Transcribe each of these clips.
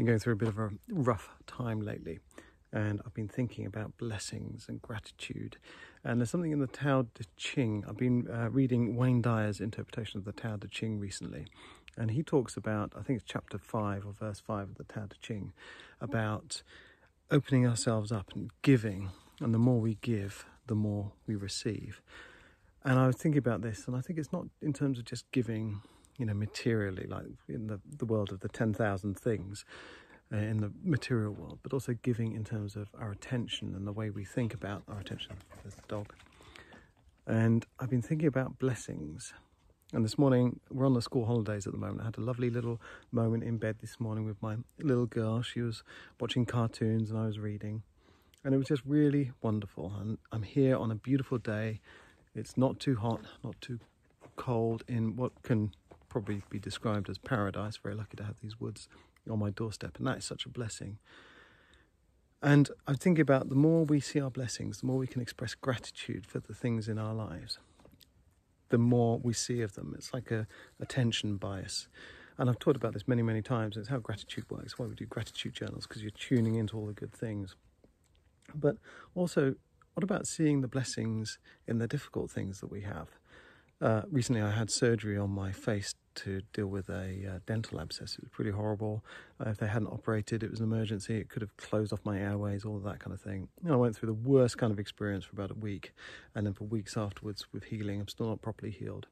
been going through a bit of a rough time lately, and I've been thinking about blessings and gratitude. And there's something in the Tao Te Ching. I've been reading Wayne Dyer's interpretation of the Tao Te Ching recently, and he talks about, I think it's chapter 5 or verse 5 of the Tao Te Ching, about opening ourselves up and giving, and the more we give, the more we receive. And I was thinking about this, and I think it's not in terms of just giving, materially, like in the world of the 10,000 things, in the material world, but also giving in terms of our attention and the way we think about our attention. There's the dog. And I've been thinking about blessings. And this morning, we're on the school holidays at the moment. I had a lovely little moment in bed this morning with my little girl. She was watching cartoons and I was reading. And it was just really wonderful. And I'm here on a beautiful day. It's not too hot, not too cold, in what can probably be described as paradise. Very lucky to have these woods on my doorstep, and that is such a blessing. And I'm thinking about the more we see our blessings, the more we can express gratitude for the things in our lives, the more we see of them. It's like a attention bias. And I've talked about this many, many times. It's how gratitude works, why we do gratitude journals, because you're tuning into all the good things. But also, what about seeing the blessings in the difficult things that we have? Recently I had surgery on my face to deal with a dental abscess. It was pretty horrible. If they hadn't operated, it was an emergency. It could have closed off my airways, all of that kind of thing. I went through the worst kind of experience for about a week, and then for weeks afterwards with healing, I'm still not properly healed.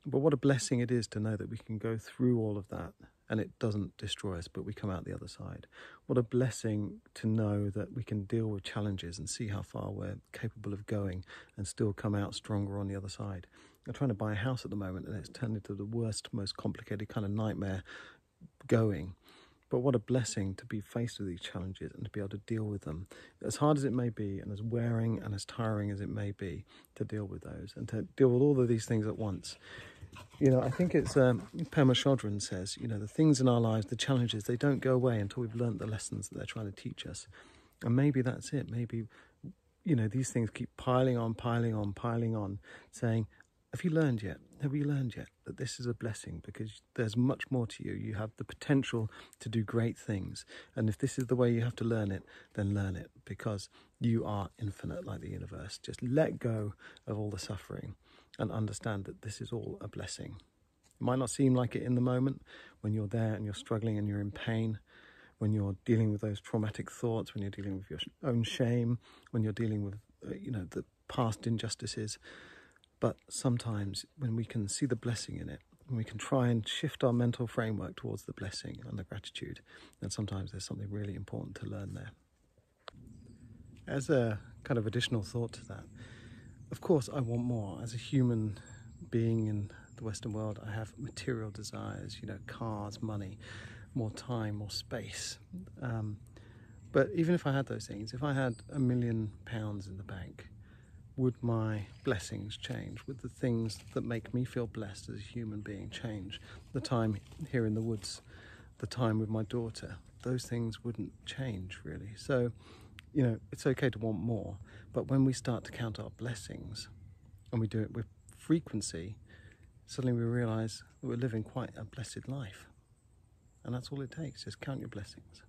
But what a blessing it is to know that we can go through all of that and it doesn't destroy us, but we come out the other side. What a blessing to know that we can deal with challenges and see how far we're capable of going and still come out stronger on the other side. I'm trying to buy a house at the moment, and it's turned into the worst, most complicated kind of nightmare going. But what a blessing to be faced with these challenges and to be able to deal with them, as hard as it may be and as wearing and as tiring as it may be, to deal with those and to deal with all of these things at once. I think it's Pema Chodron says, the things in our lives, the challenges, they don't go away until we've learned the lessons that they're trying to teach us. And maybe that's it. Maybe, these things keep piling on, saying, have you learned yet? Have you learned yet that this is a blessing? Because there's much more to you. You have the potential to do great things. And if this is the way you have to learn it, then learn it, because you are infinite like the universe. Just let go of all the suffering and understand that this is all a blessing. It might not seem like it in the moment when you're there and you're struggling and you're in pain, when you're dealing with those traumatic thoughts, when you're dealing with your own shame, when you're dealing with, the past injustices. But sometimes when we can see the blessing in it, and we can try and shift our mental framework towards the blessing and the gratitude, then sometimes there's something really important to learn there. As a kind of additional thought to that, of course I want more. As a human being in the Western world, I have material desires, cars, money, more time, more space. But even if I had those things, if I had £1 million in the bank, would my blessings change? Would the things that make me feel blessed as a human being change? The time here in the woods, the time with my daughter, those things wouldn't change really. So, it's okay to want more, but when we start to count our blessings and we do it with frequency, suddenly we realize that we're living quite a blessed life. And that's all it takes, just count your blessings.